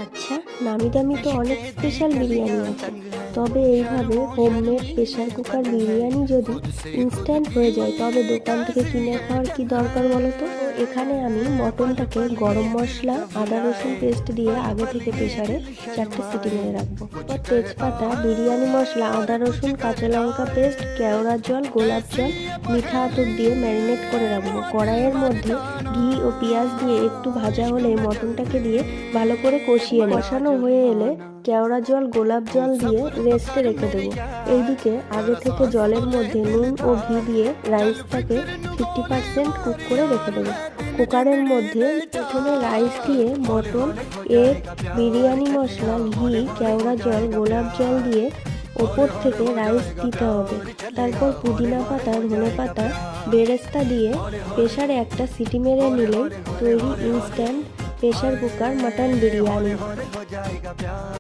আচ্ছা, নামি দামি তো অনেক স্পেশাল বিরিয়ানি আছে, তবে এইভাবে হোমমেড প্রেশার কুকার বিরিয়ানি যদি ইনস্ট্যান্ট হয়ে যায় তবে দোকান থেকে কিনে খাওয়ার কি দরকার বলো তো। এখানে আমি মটনটাকে গরম মশলা আদা রসুন পেস্ট দিয়ে আগে থেকে প্রেশারে 4টে সিটি মেরে রাখবো। এরপর তেজপাতা, বিরিয়ানি মশলা, আদা রসুন, কাঁচা লঙ্কা পেস্ট, কেওড়ার জল, গোলাপ জল, মিঠা আতর দিয়ে ম্যারিনেট করে রাখবো। কড়াইয়ের মধ্যে ঘি ও পেঁয়াজ দিয়ে একটু ভাজা হলে মটনটাকে দিয়ে ভালো করে কষানো হয়ে এলে কেওড়া জল, গোলাপ জল দিয়ে রেস্টে রেখে দেবো। এইদিকে আগে থেকে জলের মধ্যে নুন ও ঘি দিয়ে রাইসটাকে 50% কুক করে রেখে দেবো। কুকারের মধ্যে প্রথমে রাইস দিয়ে মটন, এগ, বিরিয়ানি মশলা, ঘি, কেওড়া জল, গোলাপ জল দিয়ে ওপর থেকে রাইস দিতে হবে। তারপর পুদিনা পাতা, ধনে পাতা, বেরেস্তা দিয়ে প্রেসারে একটা সিটি মেরে নিলেই তৈরি instant pressure cooker mutton biryani.